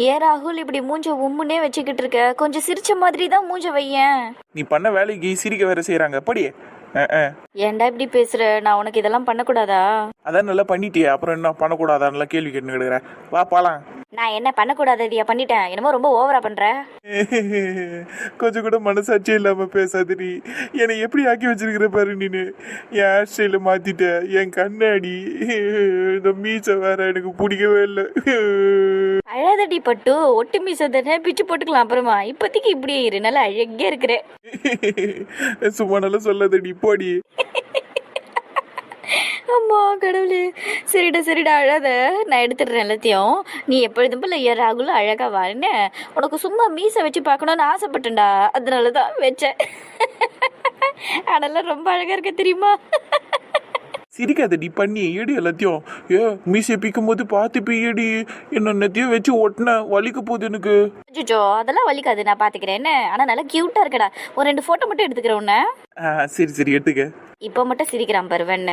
ஏன் ராகுல் இப்படி மூஞ்ச உம்முன்னே வச்சுக்கிட்டு இருக்க? கொஞ்சம் சிரிச்ச மாதிரி தான் மூஞ்ச வையேன். நீ பண்ண வேலைக்கு சிரிக்க வேற செய்யறாங்க படியே. ஏன்டா இப்படி பேசுற? நான் உனக்கு இதெல்லாம் பண்ணக்கூடாதா? அதான் நல்லா பண்ணிட்டியே, அப்புறம் என்ன பண்ணக்கூடாதா? நல்லா கேள்வி கேட்டு கிடக்குற. வா பாலாம். நான் என்ன பண்ணக்கூடாததியா பண்ணிட்டேன்? என்னமோ ரொம்ப ஓவரா பண்ற. கொஞ்சம் கூட மனசாட்சியே இல்லாம பேசாத நீ. என்னை எப்படி ஆக்கி வச்சிருக்கிற பாரு நீனு. என் ஹேர் ஸ்டைல மாத்திட்ட, என் கண்ணாடி, இந்த மீசை வேற எனக்கு பிடிக்கவே இல்லை. அழாதடி பட்டு, ஒட்டு மீசை தானே, பிச்சு போட்டுக்கலாம் அப்புறமா. இப்போதைக்கு இப்படியே இரு, நல்லா அழகே இருக்கிற. சும்மா நல்லா சொல்லாதடி போடி. அம்மா கடவுளே. சரிடா அழாத, நான் எடுத்துடுறேன் எல்லாத்தையும். நீ எப்பொழுதும் போல ஐயா ராகுல் அழகா வாழ்னே. உனக்கு சும்மா மீசை வச்சு பார்க்கணும்னு ஆசைப்பட்டேன்டா, அதனால தான் வச்சேன். அதெல்லாம் ரொம்ப அழகா இருக்க தெரியுமா? சிரிக்காதடி பண்ணி ஏடி எல்லாத்தையும். மீசை பிக்கும் போது பார்த்து பியடி. என்னத்தையும் வச்சு ஒட்டின வலிக்க போகுது எனக்கு. அச்சோ, அதெல்லாம் வலிக்காது, நான் பாத்துக்கிறேன். என்ன ஆனா நல்லா கியூட்டா இருக்கடா. ஒரு 2 போட்டோ மட்டும் எடுத்துக்கிறேன் உன்ன. சரி எடுத்துக்க. இப்ப மட்டும் சிரிக்கிறான் பாரு வெண்ண.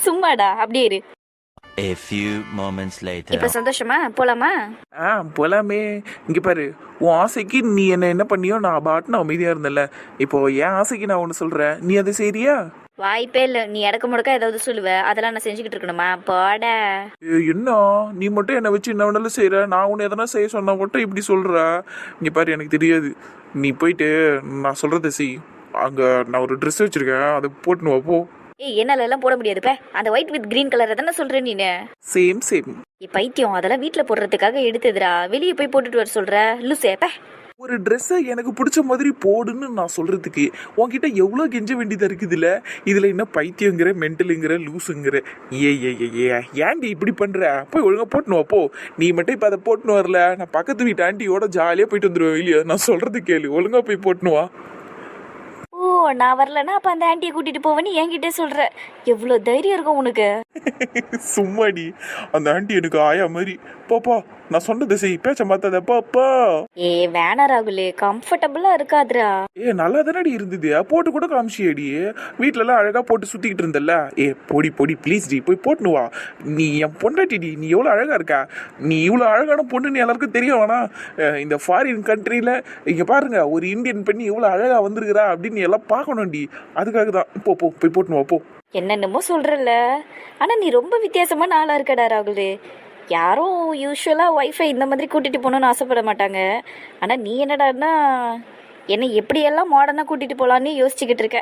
சும்மாடா அப்படியே இரு. A few moments later. இப்ப சந்தோஷமா போலாமா? போலாமே. இங்க பாரு, உன் ஆசைக்கு நீ என்ன பண்ணியோ நான் பாட்டுன்னு அமைதியா இருந்தல. இப்போ என் ஆசைக்கு நான் ஒண்ணு சொல்றேன், நீ அதை செய்றியா? வாய்ப்பே இல்ல. நீ இடக்க முடக்க ஏதாவது சொல்லுவ, அதெல்லாம் நான் செஞ்சுக்கிட்டு இருக்கணுமா? போட. என்ன நீ மட்டும் என்னை வச்சு என்ன வேணாலும் செய்யற, நான் உன்னை எதனா செய்ய சொன்னா மட்டும் இப்படி சொல்ற. இங்க பாரு, எனக்கு தெரியாது. நீ போயிட்டு நான் சொல்றத செய். அங்க நான் ஒரு ட்ரெஸ் வச்சிருக்கேன், அதை போட்டுன்னு வா போ. என்னால எல்லாம் போட முடியாது. அந்த ஒயிட் வித் கிரீன் கலர் தானே சொல்ற நீ? சேம். பைத்தியம், அதெல்லாம் வீட்டுல போடுறதுக்காக எடுத்ததுடா. வெளியே போய் போட்டுட்டு வர சொல்ற லூசேப்ப. ஒரு ட்ரெஸ்ஸை எனக்கு பிடிச்ச மாதிரி போடுன்னு நான் சொல்றதுக்கு உன்கிட்ட எவ்வளோ கெஞ்ச வேண்டியதா இருக்குதுல்ல. இதுல என்ன பைத்தியங்கிற, மென்டலுங்கிற, லூசுங்கிற. ஏன்டி இப்படி பண்ற? போய் ஒழுங்கா போட்டுன்னு போ. நீ மட்டும் இப்ப அதை போட்டுன்னு வரல, நான் பக்கத்து வீட்டு ஆண்டியோட ஜாலியா போயிட்டு வந்துடுவேன். இல்லையா? நான் சொல்றது கேளு, ஒழுங்கா போய் போட்டுன்னு வா. ஓ, நான் வரலன்னா அப்ப அந்த ஆண்டியை கூட்டிட்டு போவேன்னு என்கிட்ட சொல்ற. எவ்வளவு தைரியம் இருக்கும் உனக்கு? சும்மாடி, அந்த ஆண்டி எனக்கு ஆயா மாதிரி. பாப்பா, நான் சொன்னதை செய், பேச்ச மாத்தாத பாப்பா. வேணா ராகுலே, கம்ஃபர்டபுளா இருக்காதுரா. நல்லா தானடி இருந்தது, போட்டு கூட காமிச்சியடி. வீட்டுல எல்லாம் அழகா போட்டு சுத்திக்கிட்டு இருந்தல்ல. பொடி ப்ளீஸ் டி, போய் போட்டுன்னு வா. நீ என் பொண்டாட்டிடி, நீ எவ்வளவு அழகா இருக்கா. நீ இவ்வளவு அழகான பொண்ணுன்னு எல்லாருக்கும் தெரியும். வேணா இந்த ஃபாரின் கண்ட்ரில இங்க பாருங்க, ஒரு இந்தியன் பெண்ணு எவ்வளவு அழகா வந்திருக்கிறா அப்படின்னு எல்லாம் பார்க்கணும்டி. அதுக்காக தான். போய் போட்டுன்னு வா போ. என்னென்னமோ சொல்றல, ஆனா நீ ரொம்ப வித்தியாசமான ஆளா இருக்கடா ராகுலே. யாரும் யூஸ்வலா ஒய்ஃபை இந்த மாதிரி கூட்டிட்டு போகணும்னு ஆசைப்பட மாட்டாங்க. ஆனா நீ என்னடான்னா என்னை எப்படியெல்லாம் மாடர்னா கூட்டிட்டு போலான்னு யோசிச்சுக்கிட்டு இருக்க.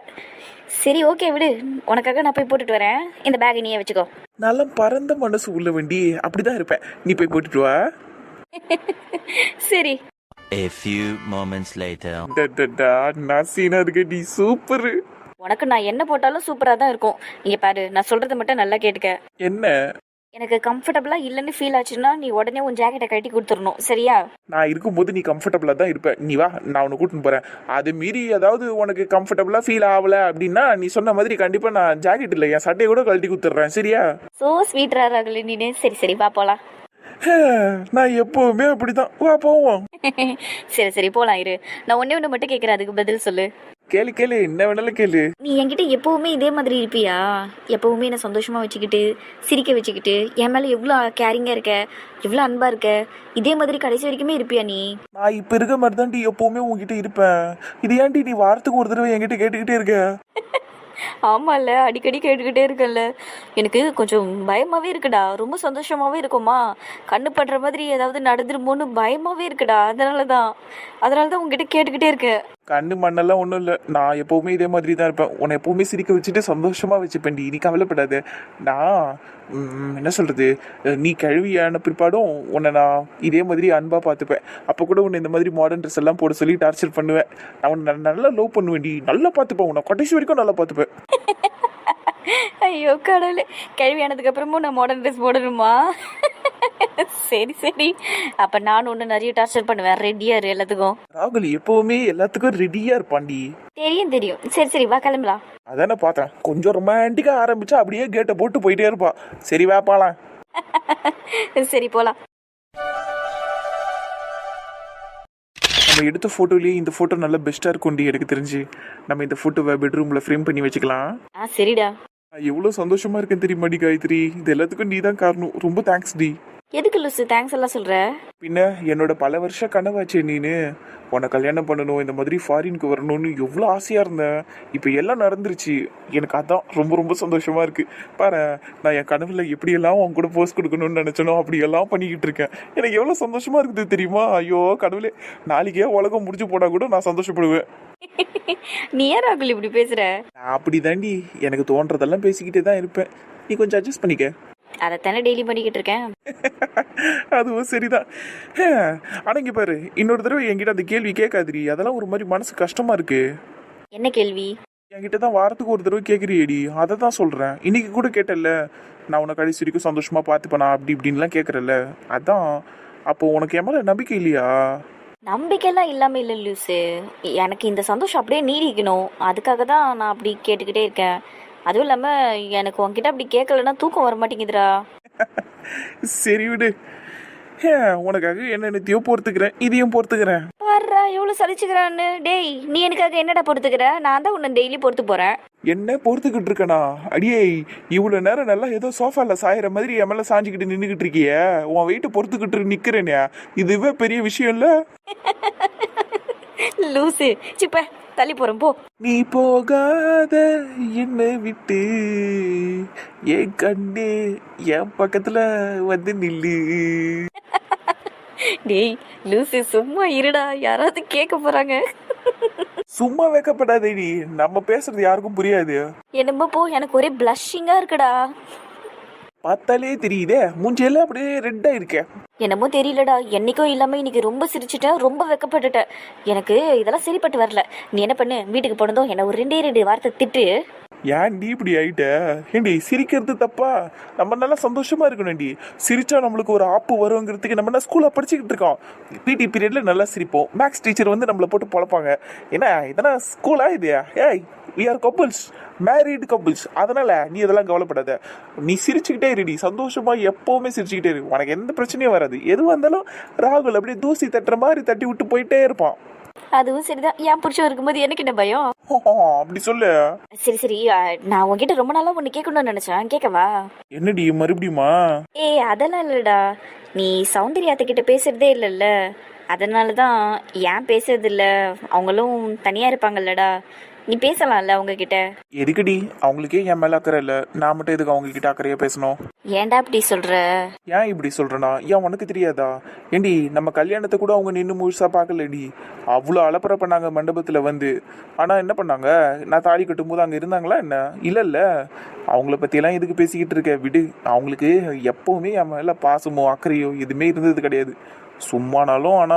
சரி ஓகே விடு, உனக்காக நான் போய் போட்டுட்டு வரேன். இந்த பேக்கை நீயே வச்சுக்கோ. நல்லா பரந்த மனசு உள்ள வண்டி, அப்படிதான் இருப்பேன். நீ போய் போட்டுட்டு வா. சரி. A few moments later. Naseena இருக்கு நீ, சூப்பர். உனக்கு நான் என்ன போட்டாலும் சூப்பரா தான் இருக்கும். இங்க பாரு, நான் சொல்றதை மட்டும் நல்லா கேட்டுக்க. என்ன? எனக்கு கம்ஃபர்டபுளா இல்லைன்னு ஃபீல் ஆச்சுன்னா நீ உடனே உன் ஜாக்கெட்டை கட்டி கொடுத்துடணும், சரியா? நான் இருக்கும்போது நீ கம்ஃபர்டபுளா தான் இருப்பேன். நீ வா, நான் உன்னை கூட்டின்னு போறேன். அது மீறி ஏதாவது உனக்கு கம்ஃபர்டபுளா ஃபீல் ஆகல அப்படின்னா நீ சொன்ன மாதிரி கண்டிப்பா நான் ஜாக்கெட் இல்லை, என் சட்டையை கூட கழட்டி கொடுத்துட்றேன், சரியா? சோ ஸ்வீட்டரா ராகுலே நீனு. சரி வா போலாம். நான் எப்பவுமே அப்படிதான். வா போவோம். சரி போலாம். இரு, நான் ஒண்ணு மட்டும் கேட்கறேன், அதுக்கு பதில் சொல்லு. கேளு, என்ன வேணாலும் கேளு. நீ என்கிட்ட எப்பவுமே இதே மாதிரி இருப்பியா? எப்பவுமே என்ன சந்தோஷமா வச்சுக்கிட்டு, சிரிக்க வச்சுக்கிட்டு, என் மேல எவ்வளவு கேரிங்கா இருக்க, எவ்வளவு அன்பா இருக்க, இதே மாதிரி கடைசி வரைக்குமே இருப்பியா நீ? நான் இப்ப இருக்க மாதிரி தான்டி எப்பவுமே உங்ககிட்ட இருப்பேன். இது ஏன்டி நீ வாரத்துக்கு ஒரு தடவை என்கிட்ட கேட்டுக்கிட்டே இருக்க? ஆமால, அடிக்கடி கேட்டுக்கிட்டே இருக்கல. எனக்கு கொஞ்சம் பயமாவே இருக்குடா. ரொம்ப சந்தோஷமாவே இருக்குமா, கண்ணு பண்ற மாதிரி ஏதாவது நடந்துருமோன்னு பயமாவே இருக்குடா. அதனாலதான் உங்ககிட்ட கேட்டுக்கிட்டே இருக்கேன். கண்ணு மண்ணெல்லாம் ஒன்றும் இல்லை, நான் எப்பவுமே இதே மாதிரி தான் இருப்பேன். உன்னை எப்பவுமே சிரிக்க வச்சுட்டு சந்தோஷமா வச்சுப்பேன்டி, நீ கவலைப்படாத. நான் என்ன சொல்றது, நீ கழுவியான பிற்பாடும் உன்னை நான் இதே மாதிரி அன்பா பார்த்துப்பேன். அப்போ கூட உன்னை இந்த மாதிரி மாடர்ன் ட்ரெஸ் எல்லாம் போட சொல்லி டார்ச்சர் பண்ணுவேன். நான் உன்னை நல்லா லவ் பண்ணுவேன்டி, நல்லா பார்த்துப்பேன். உன்னை கடைசி வரைக்கும் நல்லா பார்த்துப்பேன். ஐயோ கடவுளே, கழுவியானதுக்கு அப்புறமும் நான் மாடர்ன் ட்ரெஸ் போடணுமா? சரி, அப்ப நானும் ஒண்ணு நிறைய டார்ச்சர் பண்ணுவேன். ரெடியா இரு எல்லாத்துக்கும். ராகுல் எப்பவுமே எல்லாத்துக்கும் ரெடியா இருப்பான்டி. தெரியும். சரி வா கிளம்பலாம். அதானே பார்த்தேன், கொஞ்சம் ரொமான்டிக்கா ஆரம்பிச்சா அப்படியே கேட்டை போட்டு போயிட்டே இருப்பா. சரி வா போலாம். சரி போலாம். நம்ம எடுத்த போட்டோலயே இந்த போட்டோ நல்ல பெஸ்டா இருக்கும்டி எனக்கு தெரிஞ்சு. நம்ம இந்த போட்டோவை பெட்ரூம்ல ஃப்ரேம் பண்ணி வச்சுக்கலாம். சரிடா. எவ்வளவு சந்தோஷமா இருக்கேன் தெரியுமாடி காயத்ரி. இது எல்லாத்துக்கும் நீ தான் காரணம். ரொம்ப தேங்க்ஸ் டி. எதுக்கு லூசு தேங்க்ஸ் எல்லாம் சொல்ற? பின்ன என்னோட பல வருஷ கனவாச்சே நீனு. உன்னை கல்யாணம் பண்ணணும், இந்த மாதிரி ஃபாரினுக்கு வரணும்னு எவ்வளோ ஆசையாக இருந்தேன். இப்போ எல்லாம் நடந்துருச்சு. எனக்கு அதான் ரொம்ப ரொம்ப சந்தோஷமாக இருக்குது. பாரு, நான் என் கனவுல எப்படியெல்லாம் உன் கூட போஸ்ட் கொடுக்கணும்னு நினச்சனோ அப்படியெல்லாம் பண்ணிக்கிட்டு இருக்கேன். எனக்கு எவ்வளோ சந்தோஷமாக இருக்குது தெரியுமா? ஐயோ கடவுளே, நாளைக்கே உலகம் முடிஞ்சு போனால் கூட நான் சந்தோஷப்படுவேன். நீ ஏன் ராகுல் இப்படி பேசுற? நான் அப்படி தாண்டி எனக்கு தோன்றதெல்லாம் பேசிக்கிட்டே தான் இருப்பேன். நீ கொஞ்சம் அட்ஜஸ்ட் பண்ணிக்க. அதைத்தானே டெய்லி பண்ணிக்கிட்டு இருக்கேன். அதுவும் சரிதான். ஆனா இங்க பாரு, இன்னொரு தடவை என்கிட்ட அந்த கேள்வி கேட்காதிரி. அதெல்லாம் ஒரு மாதிரி மனசு கஷ்டமா இருக்கு. என்ன கேள்வி? என்கிட்ட தான் வாரத்துக்கு ஒரு தடவை கேட்குறியேடி, அதை தான் சொல்றேன். இன்னைக்கு கூட கேட்டல, நான் உன்னை கடைசி வரைக்கும் சந்தோஷமா பார்த்துப்பேனா அப்படி இப்படின்லாம் கேட்கறல. அதான், அப்போ உனக்கு என் மேல நம்பிக்கை இல்லையா? நம்பிக்கைலாம் இல்லாம இல்லை லூசு. எனக்கு இந்த சந்தோஷம் அப்படியே நீடிக்கணும், அதுக்காக தான் நான் அப்படி கேட்டுக்கிட்டே இருக்கேன். அதுவும் இல்லாம எனக்கு உன்கிட்ட அப்படி கேட்கலன்னா தூக்கம் வர மாட்டேங்குதுடா. சரி விடு. உனக்காக என்னென்னத்தையோ பொறுத்துக்கிறேன், இதையும் பொறுத்துக்கிறேன். பாருடா எவ்வளவு சலிச்சுக்கிறான்னு. டேய், நீ எனக்காக என்னடா பொறுத்துக்கிற? நான் தான் உன்னை டெய்லி பொறுத்து போறேன். என்ன பொறுத்துக்கிட்டு இருக்கனா? அடியே, இவ்வளவு நேரம் நல்லா ஏதோ சோஃபால சாயிற மாதிரி என் மேல சாஞ்சிக்கிட்டு நின்னுகிட்டு இருக்கிய. உன் வெயிட்ட பொறுத்துக்கிட்டு நிக்கிறேனே, இதுவே பெரிய விஷயம் இல்ல. லூசு, சிப்ப தள்ளி போறேன் போ. நீ போகாத என்னை விட்டு என் கண்ணே என் பக்கத்துல வந்து நில்லு. டேய் லூசு, சும்மா இருடா, யாராவது கேட்க போறாங்க. சும்மா வைக்கப்படாதேடி, நம்ம பேசுறது யாருக்கும் புரியாது. என்னமோ போ, எனக்கு ஒரே பிளஷிங்கா இருக்குடா. பார்த்தாலே தெரியுதே, மூஞ்சியெல்லாம் அப்படியே ரெட்டா இருக்கே. என்னமோ தெரியலடா, என்னைக்கும் இல்லாம இன்னைக்கு ரொம்ப சிரிச்சுட்டேன், ரொம்ப வெக்கப்பட்டுட்டேன். எனக்கு இதெல்லாம் சரிப்பட்டு வரல. நீ என்ன பண்ணு, வீட்டுக்கு போனதும் என்ன ஒரு 2 வார்த்தை திட்டு. ஏன்டி இப்படி ஆயிட்ட? ஏண்டி சிரிக்கிறது தப்பா? நம்ம நல்லா சந்தோஷமா இருக்கணும்டி. சிரிச்சா நம்மளுக்கு ஒரு ஆப்பு வருங்கிறதுக்கு நம்ம என்ன ஸ்கூல்ல படிச்சுக்கிட்டு இருக்கோம். பிடி பீரியட்ல நல்லா சிரிப்போம். மேக்ஸ் டீச்சர் வந்து நம்மளை போட்டு பொழப்பாங்க. என்ன இதெல்லாம் ஸ்கூலா இது? ஏய், we are couples, married couples. அதனால நீ இதெல்லாம் கவலைப்படாத. நீ சிரிச்சுக்கிட்டே இருடி, சந்தோஷமா எப்பவுமே சிரிச்சுக்கிட்டே இரு. உனக்கு எந்த பிரச்சனையும் வராது. எதுவாக இருந்தாலும் ராகுல் அப்படியே தூசி தட்டுற மாதிரி தட்டி விட்டு போயிட்டே இருப்பான். அதுவும் சரிதான், என் புருஷன் இருக்கும்போது எனக்கு என்ன பயம்? அப்படி சொல்லு. சரி சரி, நான் உன்கிட்ட ரொம்ப நாளா ஒண்ணு கேட்கணும்னு நினைச்சேன், கேட்கவா? என்னடி மறுபடியுமா? ஏய் அதெல்லாம் இல்லடா, நீ சௌந்தர்யாத்த கிட்ட பேசுறதே இல்லைல்ல, அதனாலதான். ஏன் பேசுறது இல்ல? அவங்களும் தனியா இருப்பாங்கல்லடா, நீ பேசலாம்ல அவங்க கிட்ட. எதுக்குடி? அவங்களுக்கே என் மேல அக்கறை இல்ல, நான் மட்டும் எதுக்கு அவங்க கிட்ட அக்கறையா பேசணும்? ஏன்டா அப்படி சொல்ற? ஏன் இப்படி சொல்றேனா? ஏன் உனக்கு தெரியாதா? ஏண்டி, நம்ம கல்யாணத்தை கூட அவங்க நின்று முழுசா பார்க்கலடி. அவ்வளோ அலப்பறை பண்ணாங்க மண்டபத்துல வந்து. ஆனா என்ன பண்ணாங்க? நான் தாலி கட்டும் போது அங்க இருந்தாங்களா என்ன? இல்ல. அவங்கள பத்தியெல்லாம் எதுக்கு பேசிக்கிட்டு இருக்க? விடு. அவங்களுக்கு எப்பவுமே என் மேல பாசமோ அக்கறையோ எதுவுமே இருந்தது கிடையாது. சும்மானாலும் ஆனா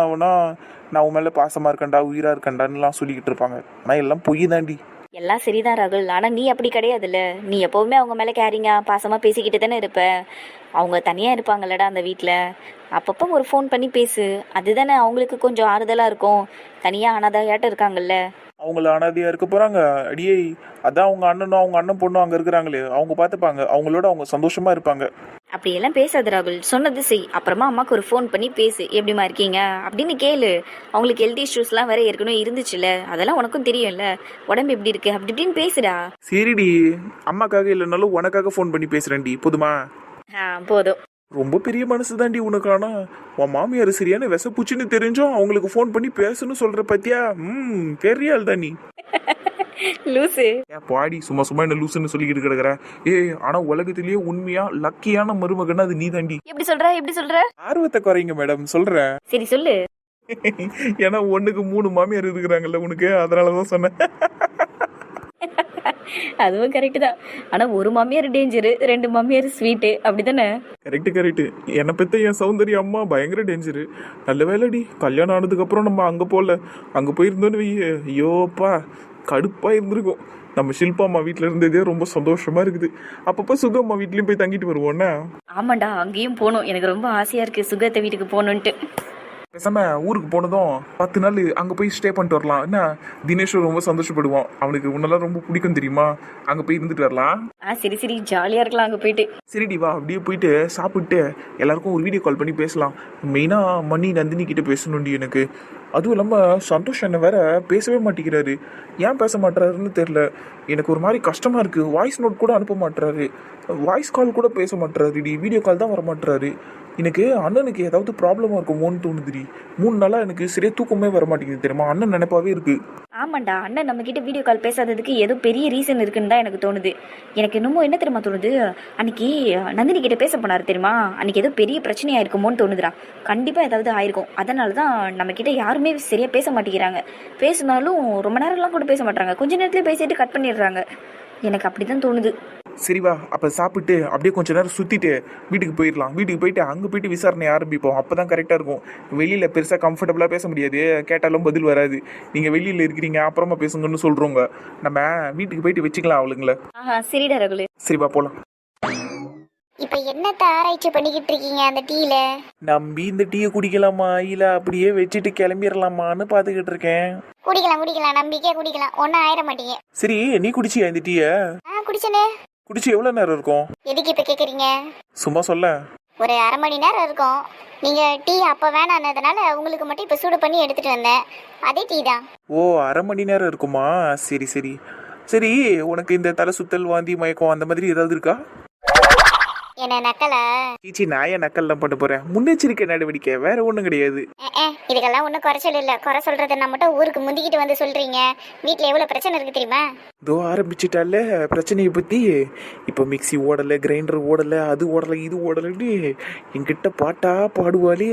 நான் உன் மேல பாசமா இருக்கண்டா, உயிரா இருக்கண்டான்னுலாம் சொல்லிக்கிட்டு இருப்பாங்க. ஆனா எல்லாம் பொய் தாண்டி. எல்லாம் சரிதான் ராகுல், ஆனா நீ அப்படி கிடையாதுல்ல. நீ எப்பவுமே அவங்க மேல கேரிங்கா பாசமா பேசிக்கிட்டு தானே இருப்ப. அவங்க தனியா இருப்பாங்கல்லடா அந்த வீட்டுல, அப்பப்போ ஒரு ஃபோன் பண்ணி பேசு, அதுதானே அவங்களுக்கு கொஞ்சம் ஆறுதலா இருக்கும். தனியா அனாதையாட்டம் இருக்காங்கல்ல. அவங்கள அனாதையா இருக்க போறாங்க? அடியே, அதான் அவங்க அண்ணனும் அவங்க அண்ணன் பொண்ணும் அங்க இருக்கிறாங்களே, அவங்க பார்த்துப்பாங்க. அவங்களோட அவங்க சந்தோஷமா இருப்பாங்க. அப்படியெல்லாம் பேசாத ராகுல், சொன்னது செய். அப்புறமா அம்மாக்கு ஒரு ஃபோன் பண்ணி பேசு, எப்படிமா இருக்கீங்க அப்படின்னு கேளு. அவங்களுக்கு ஹெல்த் இஷ்யூஸ்லாம் வேற ஏற்கனவே இருந்துச்சுல்ல, அதெல்லாம் உனக்கும் தெரியும்ல. உடம்பு எப்படி இருக்கு அப்படி இப்படின்னு பேசுடா. சரிடி, அம்மாக்காக இல்லைனாலும் உனக்காக ஃபோன் பண்ணி பேசுறேன்டி, போதுமா? போதும். ரொம்ப பெரிய மனசு தாண்டி உனக்கு. ஆனா உன் மாமியார் சரியான விசப்பூச்சின்னு தெரிஞ்சும் அவங்களுக்கு ஃபோன் பண்ணி பேசணும்னு சொல்ற பத்தியா? பெரிய ஆள் தான் நீ. லூசு. ஏன் பாடி, சும்மா சும்மா என்ன லூசுன்னு சொல்லிக்கிட்டு கிடக்குற? ஆனா உலகத்திலேயே உண்மையா லக்கியான மருமகன் அது நீ தாண்டி. எப்படி சொல்ற? ஆர்வத்தை குறைங்க மேடம், சொல்றேன். சரி சொல்லு. ஏன்னா 1க்கு 3 மாமியார் இருக்கிறாங்கல்ல உனக்கு, அதனாலதான் சொன்னேன். அதுவும் கரெக்ட் தான். ஆனா ஒரு மாமியார் டேஞ்சரு, 2 மாமியார் ஸ்வீட்டு, அப்படிதானே? கரெக்ட். என்னை பத்தி என் சௌந்தர்ய அம்மா பயங்கர டேஞ்சரு. நல்ல வேலைடி, கல்யாணம் ஆனதுக்கு அப்புறம் நம்ம அங்க போல. அங்க போயிருந்தோன்னு ஐயோப்பா கடுப்பா இருந்திருக்கும். நம்ம ஷில்பா அம்மா வீட்டுல இருந்ததே ரொம்ப சந்தோஷமா இருக்குது. அப்பப்ப சுகம்மா வீட்லயும் போய் தங்கிட்டு வருவோம்னா. ஆமாண்டா, அங்கேயும் போகணும். எனக்கு ரொம்ப ஆசையா இருக்கு சுகத்தை வீட்டுக்கு போகணுன்ட்டு. பேசாம ஊருக்கு போனதும் 10 நாள் அங்க போய் ஸ்டே பண்ணிட்டு வரலாம். என்ன, தினேஷ் ரொம்ப சந்தோஷப்படுவான். அவனுக்கு உன்னெல்லாம் ரொம்ப பிடிக்கும் தெரியுமா? அங்க போய் இருந்துட்டு வரலாம். சரி ஜாலியா இருக்கலாம் அங்க போயிட்டு. சரிடி வா, அப்படியே போயிட்டு சாப்பிட்டு எல்லாருக்கும் ஒரு வீடியோ கால் பண்ணி பேசலாம். மெயினா மணி நந்தினி கிட்ட பேசணும்டி எனக்கு. அதுவும் இல்லாமல் சந்தோஷ் என்ன வேற பேசவே மாட்டேங்கிறாரு. ஏன் பேச மாட்டாருன்னு தெரில. எனக்கு ஒரு மாதிரி கஷ்டமாக இருக்குது. வாய்ஸ் நோட் கூட அனுப்ப மாட்டுறாரு, வாய்ஸ் கால் கூட பேச மாட்டுறாருடி, வீடியோ கால் தான் வர மாட்டுறாரு. எனக்கு அண்ணனுக்கு ஏதாவது ப்ராப்ளமாக இருக்குமோன்னு தோணுதுடி. 3 நாளாக எனக்கு சரியாக தூக்கமே வர மாட்டேங்குது தெரியுமா. அண்ணன் நினைப்பாவே இருக்கு. ஆமாண்டா, அண்ணன் நம்மக்கிட்ட வீடியோ கால் பேசாததுக்கு ஏதோ பெரிய ரீசன் இருக்குன்னு தான் எனக்கு தோணுது. எனக்கு இன்னமும் என்ன தெரியுமா தோணுது, அன்னைக்கு நந்தினி கிட்ட பேச போனார் தெரியுமா, அன்னைக்கு ஏதோ பெரிய பிரச்சனையாக இருக்குமோன்னு தோணுதுடா. கண்டிப்பாக ஏதாவது ஆயிருக்கும். அதனால தான் நம்மக்கிட்ட யாருமே சரியாக பேச மாட்டேங்கிறாங்க. பேசினாலும் ரொம்ப நேரம்லாம் கூட பேச மாட்டாங்க, கொஞ்ச நேரத்துலேயே பேசிட்டு கட் பண்ணிடுறாங்க. எனக்கு அப்படி தான் தோணுது. சரி வா, அப்போ சாப்பிட்டு அப்படியே கொஞ்ச நேரம் சுற்றிட்டு வீட்டுக்கு போயிடலாம். வீட்டுக்கு போயிட்டு அங்கே போயிட்டு விசாரணை ஆரம்பிப்போம். அப்போ தான் கரெக்டாக இருக்கும். வெளியில் பெருசாக கம்ஃபர்டபுளாக பேச முடியாது, கேட்டாலும் பதில் வராது. நீங்கள் வெளியில் இருக்கிறீங்க அப்புறமா பேசுங்கன்னு சொல்கிறோங்க. நம்ம வீட்டுக்கு போயிட்டு வச்சுக்கலாம் அவளுங்கள. ஆஹா, சரிடா ரகுலு. சரிப்பா போகலாம். இப்ப என்னத்த ஆராய்ச்சி பண்ணிக்கிட்டு இருக்கீங்க அந்த டீல? நம்பி இந்த டீயை குடிக்கலாமா இல்லை அப்படியே வச்சுட்டு கிளம்பிடலாமான்னு பார்த்துக்கிட்டு இருக்கேன். குடிக்கலாம், நம்பிக்கையா குடிக்கலாம், ஒன்னும் ஆயிட மாட்டீங்க. சரி, நீ குடிச்சியா இந்த டீயை? குடிச்சனே. குடிச்சு எவ்வளோ நேரம் இருக்கும்? எதுக்கு இப்ப கேக்குறீங்க? சும்மா சொல்ல. ஒரு 1/2 மணி நேரம் இருக்கும். நீங்க டீ அப்ப வேணான்னதுனால உங்களுக்கு மட்டும் இப்ப சூடு பண்ணி எடுத்துட்டு வந்தேன். அதே டீ தான். ஓ, 1/2 மணி நேரம் இருக்குமா? சரி சரி சரி. உனக்கு இந்த தலை சுத்தல், வாந்தி, மயக்கம் அந்த மாதிரி ஏதாவது இருக்கா? என்ன நக்கல? சீச்சி, நான் ஏன் நக்கல்லாம் பண்ண போறேன்? முன்னெச்சரிக்கை நடவடிக்கை, வேற ஒண்ணும் கிடையாது. இதுக்கெல்லாம் ஒன்றும் குறைச்சல் இல்லை. குறை சொல்றது நான் மட்டும் ஊருக்கு முந்திக்கிட்டு வந்து சொல்றீங்க. வீட்டில் எவ்வளோ பிரச்சனை இருக்கு தெரியுமா? இதோ ஆரம்பிச்சிட்டால பிரச்சனையை பத்தி. இப்போ மிக்சி ஓடலை, கிரைண்டர் ஓடலை, அது ஓடலை, இது ஓடலைன்னு என்கிட்ட பாட்டா பாடுவாளே.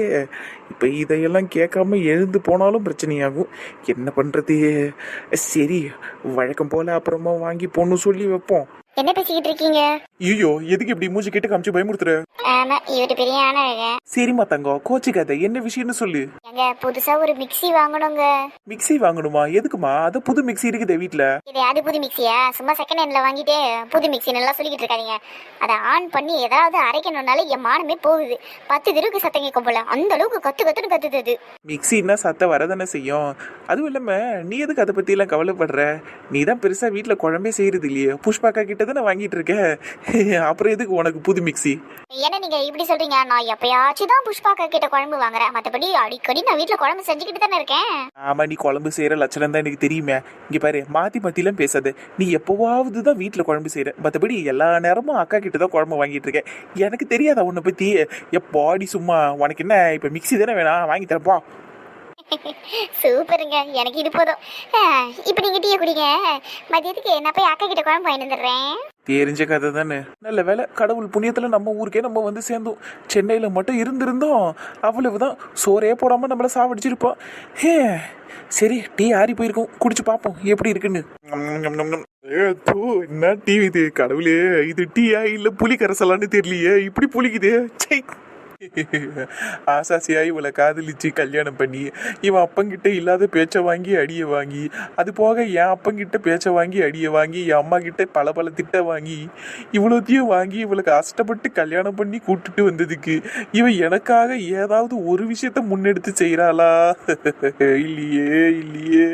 இப்போ இதையெல்லாம் கேட்காம எழுந்து போனாலும் பிரச்சனையாகும். என்ன பண்றது? சரி, வழக்கம் போல அப்புறமா வாங்கி பொண்ணு சொல்லி வைப்போம். என்ன பேசிக்கிட்டு இருக்கீங்க? ஐயோ, எதுக்கு இப்படி மூஞ்சி கிட்ட காமிச்சு பயமுறுத்துற? ஆமா, இவரு பெரிய ஆனவங்க. சரிம்மா தங்கம், கோச்சிக்காத. என்ன விஷயம்னு சொல்லு. எங்க புதுசா ஒரு மிக்ஸி வாங்கணுங்க. மிக்ஸி வாங்கணுமா? எதுக்குமா? அது புது மிக்ஸி இருக்குதே வீட்டுல. இது அது புது மிக்ஸியா? சும்மா செகண்ட் ஹேண்ட்ல வாங்கிட்டு புது மிக்ஸி நல்லா சொல்லிக்கிட்டு இருக்காதீங்க. அதை ஆன் பண்ணி ஏதாவது அரைக்கணும்னால என் மானமே போகுது. 10 தெருவுக்கு சத்தம் கேட்கும் போல, அந்த அளவுக்கு கத்துன்னு கத்துது. மிக்ஸின்னா சத்தம் வரதானே செய்யும். அதுவும் இல்லாம நீ எதுக்கு அதை பத்தி எல்லாம் கவலைப்படுற? நீ தான் பெருசா வீட்டுல குழம்பே செய்யறது இல்லையே. புஷ்பாக்கா கிட்ட தானே வாங்கிட்டு இருக்க. அப்புறம் எதுக்கு உனக்கு புது மிக்ஸி? என்ன நீங்க இப்படி சொல்றீங்க? நான் எப்பயாச்சும் தான் புஷ்பாக்கா கிட்ட குழம்பு வாங்குறேன். மத்தபடி அடிக்கடி நான் வீட்டுல குழம்பு செஞ்சுக்கிட்டு தானே இருக்கேன். ஆமா, நீ குழம்பு செய்யற லட்சணம் தான் எனக்கு தெரியுமே. இங்க பாரு, மாத்தி மாத்திலாம் பேசாத. நீ எப்பவாவது தான் வீட்டுல குழம்பு செய்யற, மத்தபடி எல்லா நேரமும் அக்கா கிட்ட தான் குழம்பு வாங்கிட்டு இருக்கேன். எனக்கு தெரியாதா உன்னை பத்தி? எப்பாடி சும்மா. உனக்கு என்ன இப்ப மிக்ஸி தானே வேணாம், வாங்கி தரப்பா. சூப்பருங்க, எனக்கு இது போதும். இப்ப நீங்க டீயை குடிங்க. மதியத்துக்கு நான் போய் அக்கா கிட்ட குழம்பு வாங்கிட்டு வந்துடுறேன். தெரிஞ்ச கதை தானே. நல்ல வேலை, கடவுள் புண்ணியத்துல நம்ம ஊருக்கே நம்ம வந்து சேர்ந்தோம். சென்னையில மட்டும் இருந்திருந்தோம் அவ்வளவுதான், சோறே போடாம நம்மள சாவடிச்சிருப்போம். சரி, டீ ஆறி போயிருக்கோம், குடிச்சு பார்ப்போம் எப்படி இருக்குன்னு. என்ன டீ இது? கடவுளே, இது டீயா இல்ல புளி கரைசலான்னு தெரியலையே, இப்படி புளிக்குதே. சை. ஆசாசியா இவளை காதலிச்சு கல்யாணம் பண்ணி இவன் அப்பங்கிட்ட இல்லாத பேச்சை வாங்கி அடியை வாங்கி, அது போக என் அப்பங்கிட்ட பேச்சை வாங்கி அடியை வாங்கி, என் அம்மா கிட்ட பல திட்ட வாங்கி, இவ்வளோத்தையும் வாங்கி இவளுக்கு கஷ்டப்பட்டு கல்யாணம் பண்ணி கூட்டுட்டு வந்ததுக்கு இவன் எனக்காக ஏதாவது ஒரு விஷயத்த முன்னெடுத்து செய்யறாளா? இல்லையே இல்லையே.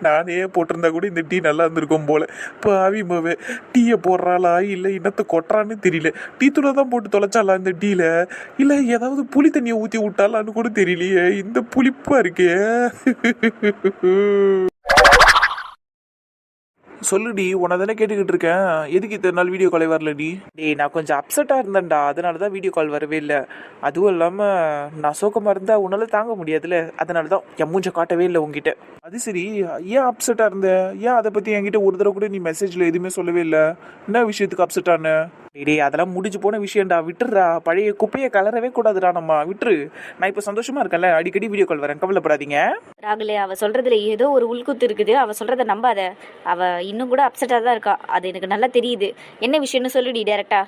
நானே போட்டிருந்தா கூட இந்த டீ நல்லா இருந்திருக்கும் போல. இப்போ ஆவிமாவே டீயை போடுறாளா இல்லை இன்னத்தை கொட்டுறான்னு தெரியல. டீ தூளை தான் போட்டு தொலைச்சாளா இந்த டீல, இல்ல ஏதாவது புளி தண்ணியை ஊத்தி விட்டாலான்னு கூட தெரியலையே. இந்த புளிப்பா இருக்கே. சொல்லுடி, உன்னை தானே கேட்டுக்கிட்டு இருக்கேன். எதுக்கு இத்தனை நாள் வீடியோ கால் வரல நீ? டேய், நான் கொஞ்சம் அப்செட்டாக இருந்தேன்டா, அதனால தான் வீடியோ கால் வரவே இல்லை. அதுவும் இல்லாமல் நான் சோகமாக இருந்தால் உன்னால தாங்க முடியாதுல்ல, அதனால தான் என் மூஞ்ச காட்டவே இல்லை உங்ககிட்ட. அது சரி, ஏன் அப்செட்டாக இருந்த? ஏன் அதை பற்றி என்கிட்ட ஒரு தடவை கூட நீ மெசேஜில் எதுவுமே சொல்லவே இல்லை. என்ன விஷயத்துக்கு அப்செட்டான? டேய், அதெல்லாம் முடிஞ்சு போன விஷயம்டா, விட்டுறா. பழைய குப்பையை கலரவே கூடாதுடா, நம்ம விட்டுரு. நான் இப்போ சந்தோஷமா இருக்கேன்ல, அடிக்கடி வீடியோ கால் வரேன், கவலைப்படாதீங்க. ராகுலே, அவ சொல்றதுல ஏதோ ஒரு உள்குத்து இருக்குது. அவ சொல்றத நம்பாத. அவ இன்னும் கூட அப்செட்டாக தான் இருக்கா, அது எனக்கு நல்லா தெரியுது. என்ன விஷயம்னு சொல்லுடி டேரக்டா.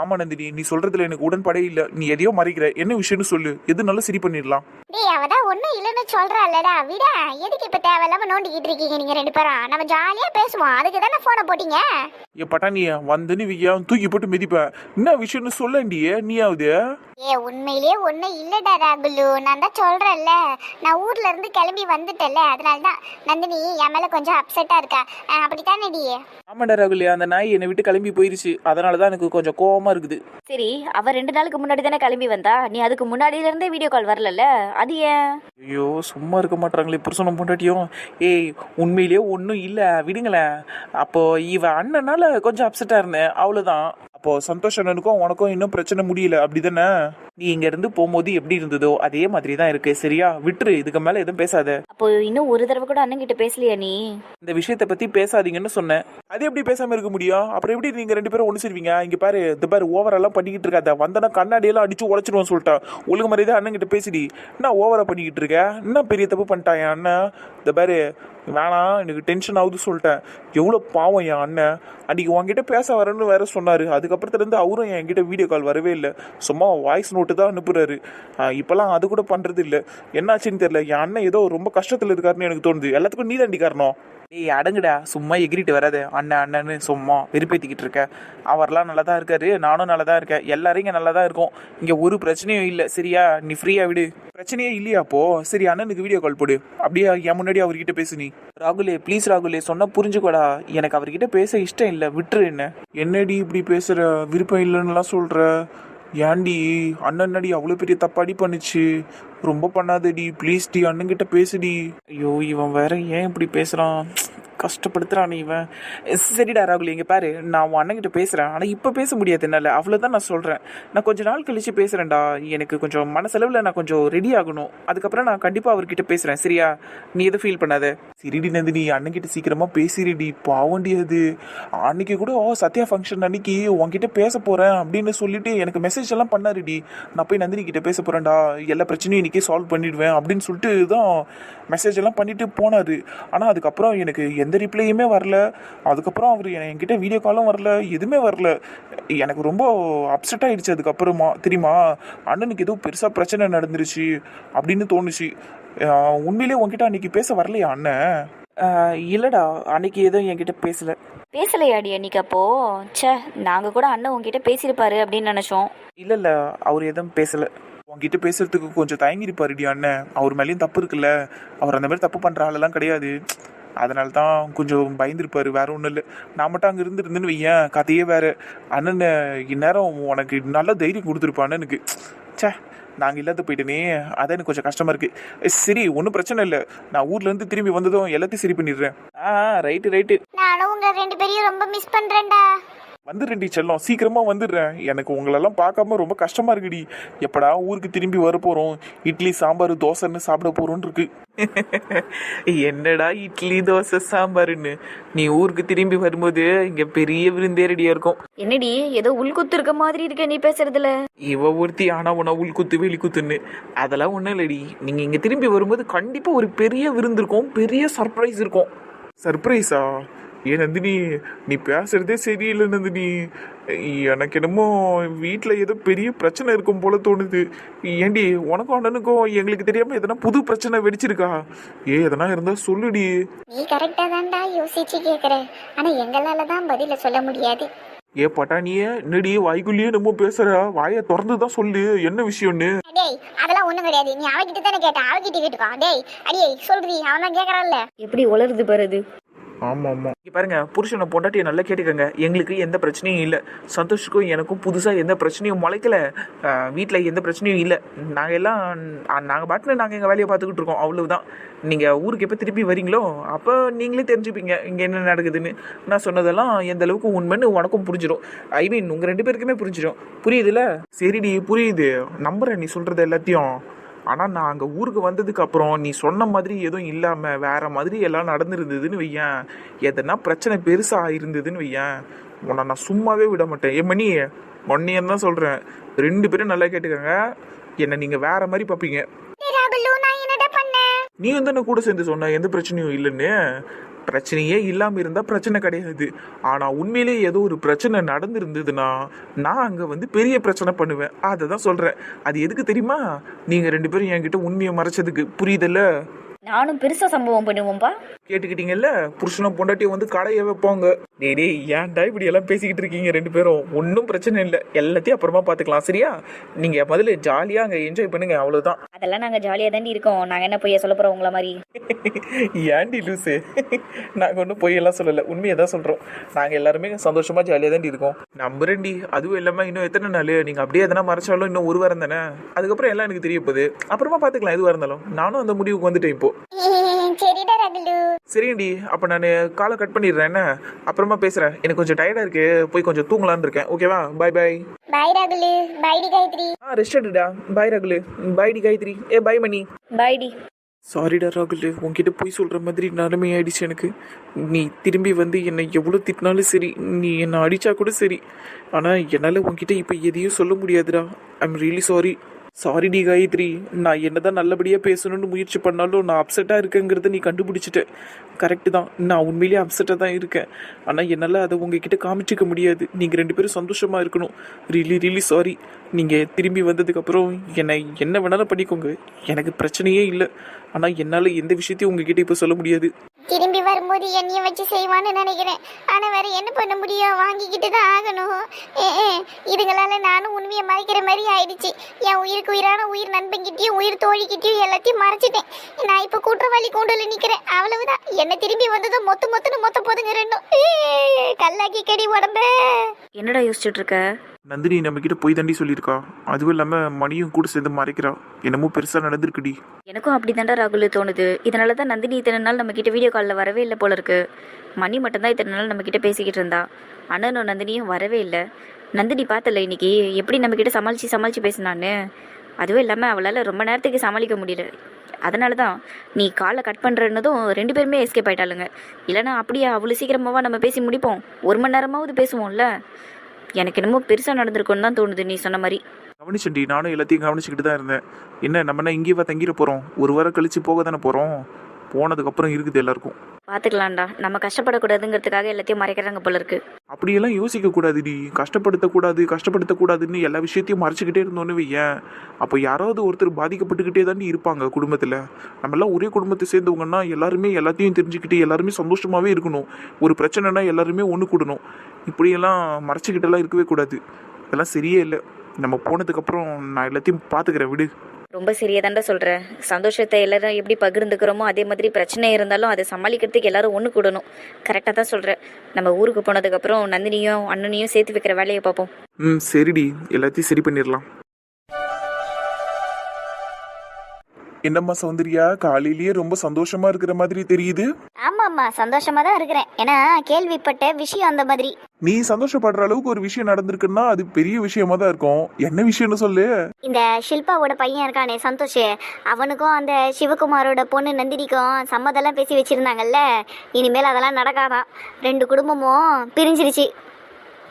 ஆமா நந்தினி, நீ சொல்றதுல எனக்கு உடன்படே இல்ல. நீ எதையோ மறைக்கிற. என்ன விஷயம்னு சொல்லு, எதுனாலும் சரி பண்ணிடலாம். டேய், அவதான் ஒண்ணும் இல்லைன்னு சொல்றாள்லடா, விட. எதுக்கு இப்ப தேவையில்லாம நோண்டிக்கிட்டு இருக்கீங்க நீங்க 2 பேரும்? நம்ம ஜாலியா பேசுவோம், அதுக்கு தானே போனை போட்டீங்க. எப்பட்டா நீ வந்து நீ தூக்கி போட்டு மிதிப்ப. என்ன விஷயம்னு சொல்லண்டியே நீயாவது? உண்மையிலேயே ஒன்றும் இல்லடா ராகுலு, நான் தான் சொல்றேன்ல, நான் ஊர்ல இருந்து கிளம்பி வந்துட்டேன்ல, அதனால தான் நந்தினி என் மேல கொஞ்சம் அப்செட்டா இருக்கா. அப்படித்தானடி? ஆமாண்டா ராகுல், அந்த நாய் என்னை விட்டு கிளம்பி போயிருச்சு, அதனால தான் எனக்கு கொஞ்சம் கோவமா இருக்குது. சரி, அவ 2 நாளுக்கு முன்னாடி தானே கிளம்பி வந்தா, நீ அதுக்கு முன்னாடியில இருந்தே வீடியோ கால் வரலல்ல, அது ஏன்? ஐயோ சும்மா இருக்க மாட்டாங்களே புருஷனும் பொண்டாட்டியும். ஏய் உண்மையிலேயே ஒன்றும் இல்லை, விடுங்களேன். அப்போ இவ அண்ணனால கொஞ்சம் அப்செட்டா இருந்தேன், அவ்வளோதான். அப்போ சந்தோஷ் அண்ணனுக்கும் உனக்கும் இன்னும் பிரச்சனை முடியல, அப்படிதானே? நீ இங்க இருந்து போகும்போது எப்படி இருந்ததோ அதே மாதிரி தான் இருக்கு, சரியா? விட்டுரு, இதுக்கு மேல எதுவும் பேசாத. அப்போ இன்னும் ஒரு தடவை கூட அண்ணன் கிட்ட பேசலையா நீ? இந்த விஷயத்தை பத்தி பேசாதீங்கன்னு சொன்னேன். அது எப்படி பேசாம இருக்க முடியும்? அப்புறம் எப்படி நீங்க 2 பேரும் ஒண்ணு சேருவீங்க? இங்க பாரு, இந்த பாரு, ஓவரெல்லாம் பண்ணிக்கிட்டு இருக்காத. வந்தனா கண்ணாடியெல்லாம் அடிச்சு உடைச்சிடுவோம் சொல்லிட்டா. ஒழுங்கு மாதிரிதான் அண்ணன் கிட்ட பேசிடி. என்ன ஓவரா பண்ணிக்கிட்டு இருக்க? என்ன பெரிய தப்பு பண்ணிட்டான் என் அண்ணன்? இந்த பாரு வேணாம், எனக்கு டென்ஷன் ஆகுது சொல்லிட்டேன். எவ்வளோ பாவம் என் அண்ணன். அன்றைக்கி உங்ககிட்ட பேச வரேன்னு வேற சொன்னார். அதுக்கப்புறத்துலேருந்து அவரும் என்கிட்ட வீடியோ கால் வரவே இல்லை, சும்மா வாய்ஸ் நோட்டு தான் அனுப்புகிறாரு. இப்போல்லாம் அது கூட பண்ணுறது இல்லை. என்னாச்சுன்னு தெரியல, என் அண்ணன் ஏதோ ரொம்ப கஷ்டத்தில் இருக்காருன்னு எனக்கு தோணுது. எல்லாத்துக்கும் நீ தாண்டி காரணம். ஏய் அடங்குடா, சும்மா எகிரிட்டு வராது. அண்ணன் அண்ணன்னு சும்மா வெறுப்பேற்றிக்கிட்டு இருக்க. அவரெல்லாம் நல்லா தான் இருக்காரு, நானும் நல்லா தான் இருக்கேன், எல்லாரும் இங்கே நல்லா தான் இருக்கும். இங்கே ஒரு பிரச்சனையும் இல்லை, சரியா? நீ ஃப்ரீயாக விடு. பிரச்சனையே இல்லையா அப்போ? சரி, அண்ணனுக்கு வீடியோ கால் போடு. அப்படியே என் முன்னாடி அவர்கிட்ட பேசு நீ. ராகுலே ப்ளீஸ் ராகுலே, சொன்னா புரிஞ்சுக்கோடா. எனக்கு அவர்கிட்ட பேச இஷ்டம் இல்லை, விட்டுரு. என்ன என்னடி இப்படி பேசுற? விருப்பம் இல்லைன்னுலாம் சொல்ற? ஏன்டி அண்ணன் அவ்வளோ பெரிய தப்பாடி பண்ணுச்சு? ரொம்ப பண்ணாதடி ப்ளீஸ் டி, அண்ணன்கிட்ட பேசுடி. ஐயோ இவன் வேற ஏன் இப்படி பேசுறான், கஷ்டப்படுத்துறானே இவன். சரிடா ராகுல், இங்கே பாரு, நான் உன் அண்ணன்கிட்ட பேசுகிறேன், ஆனால் இப்போ பேச முடியாது என்னால், அவ்வளோதான் நான் சொல்கிறேன். நான் கொஞ்சம் நாள் கழிச்சு பேசுகிறேன்டா. எனக்கு கொஞ்சம் மனசளவில் நான் கொஞ்சம் ரெடி ஆகணும். அதுக்கப்புறம் நான் கண்டிப்பாக அவர்கிட்ட பேசுகிறேன், சரியா? நீ எதுவும் ஃபீல் பண்ணாத. சரிடி நந்தினி, அண்ணன்கிட்ட சீக்கிரமாக பேசிடுடி, பாவண்டி. அது அன்னைக்கு கூட சத்யா ஃபங்க்ஷன் அன்னைக்கு உன்கிட்ட பேச போகிறேன் அப்படின்னு சொல்லிட்டு எனக்கு மெசேஜ் எல்லாம் பண்ணாருடி. நான் போய் நந்தினி கிட்ட பேச போகிறேன்டா, எல்லா பிரச்சனையும் இன்றைக்கே சால்வ் பண்ணிடுவேன் அப்படின்னு சொல்லிட்டு தான் மெசேஜ் எல்லாம் பண்ணிட்டு போனார். ஆனால் அதுக்கப்புறம் எனக்கு எந்த ரிப்ளையுமே வரல. அதுக்கப்புறம் அவர் என்கிட்ட வீடியோ காலும் வரல, எதுவுமே வரல. எனக்கு ரொம்ப அப்செட் ஆகிடுச்சு அதுக்கப்புறமா. தெரியுமா, அண்ணனுக்கு ஏதோ பெருசாக பிரச்சனை நடந்துருச்சு அப்படின்னு தோணுச்சு. உண்மையிலே உன்கிட்ட அன்னைக்கு பேச வரலையா அண்ணன்? இல்லைடா, அன்னைக்கு எதுவும் என்கிட்ட பேசலையாடி அன்னைக்கு? அப்போ சே, நாங்கள் கூட அண்ணன் உங்ககிட்ட பேசியிருப்பாரு அப்படின்னு நினச்சோம். இல்லை, அவர் எதுவும் பேசலை. உங்ககிட்ட பேசுறதுக்கு கொஞ்சம் தயங்கிருப்பாருடி அண்ணன். அவர் மேலேயும் தப்பு இருக்குல்ல, அவர் அந்த மாதிரி தப்பு பண்ணுற ஆளெல்லாம் கிடையாது. அதனால தான் கொஞ்சம் பயந்துருப்பாரு, வேற ஒன்றும் இல்லை. நான் மட்டும் அங்கே இருந்துன்னு வையேன், கதையே வேற. அண்ணன் இந்நேரம் உனக்கு நல்ல தைரியம் கொடுத்துருப்பான் அண்ணனுக்கு. சே, நாங்கள் இல்லாத போயிட்டேனே, அதான் எனக்கு கொஞ்சம் கஷ்டமா இருக்கு. சரி, ஒன்றும் பிரச்சனை இல்லை, நான் ஊர்லேருந்து திரும்பி வந்ததும் எல்லாத்தையும் சரி பண்ணிடுறேன். ரைட்டு. நானும் உங்க 2 பேரையும் ரொம்ப மிஸ் பண்றேன்டா. வந்துடுறேன்டி செல்லம், சீக்கிரமா வந்துடுறேன். எனக்கு உங்களெல்லாம் பார்க்காம ரொம்ப கஷ்டமா இருக்குடி. எப்படா ஊருக்கு திரும்பி வர போறோம், இட்லி சாம்பார் தோசைன்னு சாப்பிட போறோம்னு இருக்கு. என்னடா இட்லி தோசை சாம்பாருன்னு? நீ ஊருக்கு திரும்பி வரும்போது இங்க பெரிய விருந்தேரடியா இருக்கும். என்னடி ஏதோ உள்குத்து இருக்க மாதிரி இருக்க நீ பேசுறதுல? இவ ஒருத்தி ஆனா உன உள்குத்து வெளிக்குத்துன்னு, அதெல்லாம் ஒன்றும் இல்லடி. நீங்க இங்க திரும்பி வரும்போது கண்டிப்பா ஒரு பெரிய விருந்து இருக்கும், பெரிய சர்ப்ரைஸ் இருக்கும். சர்ப்ரைஸா? ஏன் நந்தினி, நீ பேசுறதே சரியில்லை நந்தினி. எனக்கு என்னமோ வீட்டில் ஏதோ பெரிய பிரச்சனை இருக்கும் போல தோணுது. ஏண்டி, உனக்கும் அண்ணனுக்கும் எங்களுக்கு தெரியாம எதனா புது பிரச்சனை வெடிச்சிருக்கா? எதனா இருந்தா சொல்லுடி. நீ கரெக்டா தான்டா யோசிச்சு கேக்குற, ஆனா எங்களால தான் பதில சொல்ல முடியாது. பட்டாணியே, நடி வாய்க்குள்ளேயே நம்ம பேசுற, வாயை திறந்து தான் சொல்லு, என்ன விஷயம்னு. டேய் அதெல்லாம் ஒண்ணும் கிடையாது, நீ அவகிட்ட தானே கேட்ட, அவகிட்ட கேட்டுக்கோ. டேய் அடியே சொல்றீ, அவன் தான் கேக்குறான்ல. எப்படி உளருது பாருது. ஆமா பாருங்க, புருஷனை பொண்டாட்டியை நல்லா கேட்டுக்கங்க. எங்களுக்கு எந்த பிரச்சனையும் இல்லை, சந்தோஷுக்கும் எனக்கும் புதுசாக எந்த பிரச்சனையும் முளைக்கல, வீட்டில் எந்த பிரச்சனையும் இல்லை. நாங்கள் பாட்டுன்னு நாங்கள் எங்கள் வேலையை பார்த்துக்கிட்டு இருக்கோம், அவ்வளவுதான். நீங்கள் ஊருக்கு எப்போ திருப்பி வரீங்களோ அப்போ நீங்களே தெரிஞ்சுப்பீங்க இங்கே என்ன நடக்குதுன்னு. நான் சொன்னதெல்லாம் எந்த அளவுக்கு உண்மைன்னு உனக்கும் புரிஞ்சிடும். ஐ மீன் உங்கள் 2 பேருக்குமே புரிஞ்சிடும். புரியுதுல்ல? சரிடி, புரியுது, நம்புறேன் நீ சொல்கிறது எல்லாத்தையும். ஆனால் நான் அங்கே ஊருக்கு வந்ததுக்கு அப்புறம் நீ சொன்ன மாதிரி எதுவும் இல்லாமல் வேற மாதிரி எல்லாம் நடந்துருந்ததுன்னு வையேன், எதனா பிரச்சனை பெருசாக ஆயிருந்ததுன்னு வையேன், உன்னை நான் சும்மாவே விட மாட்டேன். மணி ஒன்னையன் தான் சொல்கிறேன், 2 பேரும் நல்லா கேட்டுக்கங்க. என்னை நீங்கள் வேற மாதிரி பார்ப்பீங்க. நீ வந்து என்ன கூட சேர்ந்து சொன்ன எந்த பிரச்சனையும் இல்லைன்னு. பிரச்சனையே இல்லாமல் இருந்தால் பிரச்சனை கிடையாது. ஆனால் உண்மையிலே ஏதோ ஒரு பிரச்சனை நடந்துருந்ததுன்னா நான் அங்கே வந்து பெரிய பிரச்சனை பண்ணுவேன். அதை தான் சொல்கிறேன். அது எதுக்கு தெரியுமா? நீங்கள் 2 பேரும் என்கிட்ட உண்மையை மறைச்சதுக்கு. புரியுதல்ல? நானும் பெருசா சம்பவம் பண்ணுவோம்பா. கேட்டுக்கிட்டீங்கல்ல, புருஷனும் பொண்டாட்டியும் வந்து கடையை வைப்பாங்க. டேய் ஏன்டா இப்படி எல்லாம் பேசிக்கிட்டு இருக்கீங்க ரெண்டு பேரும்? ஒன்றும் பிரச்சனை இல்லை, எல்லாத்தையும் அப்புறமா பார்த்துக்கலாம் சரியா? நீங்க முதல்ல ஜாலியா அங்க என்ஜாய் பண்ணுங்க, அவ்வளவுதான். அதெல்லாம் நாங்கள் ஜாலியாக தாண்டி இருக்கோம். நாங்கள் என்ன பொய்யா சொல்ல போகிறோம் உங்கள மாதிரி? ஏன்டி லூசு? நாங்க ஒன்றும் பொய்யெல்லாம் சொல்லலை, உண்மையை தான் சொல்றோம். நாங்க எல்லாருமே சந்தோஷமா ஜாலியா தாண்டி இருக்கோம். நம்புறேன்டி. அதுவும் இல்லாம இன்னும் எத்தனை நாள் நீங்க அப்படியே எதனா மறைச்சாலும் இன்னும் ஒரு வாரம் தானே, அதுக்கப்புறம் எல்லாம் எனக்கு தெரிய போகுது. அப்புறமா பார்த்துக்கலாம் எதுவாக இருந்தாலும். நானும் அந்த முடிவுக்கு வந்துட்டேன் இப்போ. சரிடா ராகுலு. சரிண்டி, அப்போ நான் காலை கட் பண்ணிடுறேன் என்ன, அப்புறமா பேசுகிறேன். எனக்கு கொஞ்சம் டயர்டாக இருக்கு, போய் கொஞ்சம் தூங்கலான்னு இருக்கேன். ஓகேவா? பாய் பாய். பாய் ராகுலு. பாய் டி காயத்ரி. ரெஸ்ட் எடுடா. பாய் ராகுலு. பாய் டி காயத்ரி. பாய் மணி. பாய்டி. சாரிடா ராகுல், உன்கிட்ட போய் சொல்கிற மாதிரி நிலைமை ஆயிடுச்சு எனக்கு. நீ திரும்பி வந்து என்னை எவ்வளோ திட்டினாலும் சரி, நீ என்னை அடித்தா கூட சரி, ஆனால் என்னால் உன்கிட்ட இப்போ எதையும் சொல்ல முடியாதுடா. I'm really sorry. சாரிடி காயத்ரி. நான் என்னதான் நல்லபடியாக பேசணும்னு முயற்சி பண்ணாலும் நான் அப்செட்டாக இருக்கேங்கிறத நீ கண்டுபிடிச்சிட்ட. கரெக்டு தான், நான் உண்மையிலேயே அப்செட்டாக தான் இருக்கேன். ஆனால் என்னால் அதை உங்ககிட்ட காமிச்சிக்க முடியாது. நீங்கள் ரெண்டு பேரும் சந்தோஷமாக இருக்கணும். Really sorry. நீங்கள் திரும்பி வந்ததுக்கப்புறம் என்னை என்ன வேணாலும் பண்ணிக்கோங்க, எனக்கு பிரச்சனையே இல்லை. ஆனால் என்னால் எந்த விஷயத்தையும் உங்ககிட்ட இப்போ சொல்ல முடியாது. திரும்பி வரும்போது என்னைய வச்சு செய்வான்னு நினைக்கிறேன். ஆனா வேற என்ன பண்ண முடியும், வாங்கிக்கிட்டு தான் ஆகணும். இதுங்களால நானும் உண்மையை மறைக்கிற மாதிரி ஆயிடுச்சு. என் உயிருக்கு உயிரான உயிர் நண்பன்கிட்டயும் உயிர் தோழிக்கிட்டயும் எல்லாத்தையும் மறைச்சிட்டேன். நான் இப்ப குற்றவாளி கூண்டுல நிக்கிறேன், அவ்வளவுதான். என்ன திரும்பி வந்ததும் மொத்த போதுங்க ரெண்டும். கல்லாக்கி கடி உடம்ப. என்னடா யோசிச்சுட்டு இருக்க? நந்தினி நம்மக்கிட்ட போய் தாண்டி சொல்லியிருக்கா. அதுவும் இல்லாமல் மணியும் கூட சேர்ந்து மறைக்கிறா. என்னமோ பெருசாக நடந்திருக்குடி. எனக்கும் அப்படி தாண்டா ராகுல் தோணுது. இதனால தான் நந்தினி இத்தனை நாள் நம்மக்கிட்ட வீடியோ காலில் வரவே இல்லை போல இருக்கு. மணி மட்டும்தான் இத்தனை நாள் நம்மக்கிட்ட பேசிக்கிட்டு இருந்தா. அண்ணனும் நந்தினியும் வரவே இல்லை. நந்தினி பார்த்தல இன்னைக்கு எப்படி நம்மக்கிட்ட சமாளித்து பேசினான்னு. அதுவும் இல்லாமல் அவளால் ரொம்ப நேரத்துக்கு சமாளிக்க முடியல. அதனால தான் நீ காலை கட் பண்ணுறன்னதும் ரெண்டு பேருமே எஸ்கேப் ஆகிட்டாளுங்க. இல்லைனா அப்படியே அவ்வளோ சீக்கிரமாவா நம்ம பேசி முடிப்போம்? 1 மணி நேரமாவது பேசுவோம்ல. எனக்கு என்னமோ பெருசாக நடந்திருக்குன்னு தான் தோணுது நீ சொன்ன மாதிரி. கவனிச்சண்டி, நானும் எல்லாத்தையும் கவனிச்சுக்கிட்டு தான் இருந்தேன். என்ன நம்ம இங்கேவா தங்கிட போகிறோம்? 1 வாரம் கழிச்சு போக தானே போகிறோம். போனதுக்கப்புறம் இருக்குது எல்லாருக்கும். பார்த்துக்கலாம்டா. நம்ம கஷ்டப்படக்கூடாதுங்கிறதுக்காக எல்லாத்தையும் மறைக்கிறாங்க போல இருக்கு. அப்படியெல்லாம் யோசிக்க கூடாதுடி. கஷ்டப்படுத்தக்கூடாதுன்னு எல்லா விஷயத்தையும் மறைச்சிக்கிட்டே இருந்தோன்னு வையேன், அப்போ யாராவது ஒருத்தர் பாதிக்கப்பட்டுக்கிட்டே தாண்டி இருப்பாங்க குடும்பத்தில். நம்மெல்லாம் ஒரே குடும்பத்தை சேர்ந்தவங்கன்னா எல்லாருமே எல்லாத்தையும் தெரிஞ்சுக்கிட்டு எல்லாருமே சந்தோஷமாகவே இருக்கணும். ஒரு பிரச்சனைனா எல்லாருமே ஒன்று கூடணும். இப்படியெல்லாம் மறைச்சிக்கிட்டெல்லாம் இருக்கவே கூடாது. இதெல்லாம் சரியே இல்லை. நம்ம போனதுக்கப்புறம் நான் எல்லாத்தையும் பார்த்துக்கிறேன், விடு. ரொம்ப சரியாக தாண்டா சொல்கிறேன். சந்தோஷத்தை எல்லாரும் எப்படி பகிர்ந்துக்கிறோமோ அதே மாதிரி பிரச்சனை இருந்தாலும் அதை சமாளிக்கிறதுக்கு எல்லாரும் ஒன்று கூடணும். கரெக்டாக தான் சொல்கிறேன். நம்ம ஊருக்கு போனதுக்கப்புறம் நந்தினியும் அண்ணனையும் சேர்த்து வைக்கிற வேலையை பார்ப்போம். சரிடி, எல்லாத்தையும் சரி பண்ணிடலாம். என்னம்மா சௌந்தர்யா, காலையிலேயே ரொம்ப சந்தோஷமா இருக்கிற மாதிரி தெரியுது. ஆமாம்மா, சந்தோஷமா தான் இருக்கிறேன். ஏன்னா கேள்விப்பட்ட விஷயம் அந்த மாதிரி. நீ சந்தோஷப்படுற அளவுக்கு ஒரு விஷயம் நடந்திருக்குன்னா அது பெரிய விஷயமா தான் இருக்கும். என்ன விஷயம்னு சொல்லு. இந்த ஷில்பாவோட பையன் இருக்கானே சந்தோஷ், அவனுக்கும் அந்த சிவகுமாரோட பொண்ணு நந்தினிக்கும் சம்மதெல்லாம் பேசி வச்சிருந்தாங்கல்ல. இனிமேல் அதெல்லாம் நடக்காதான். 2 குடும்பமும் பிரிஞ்சிருச்சு.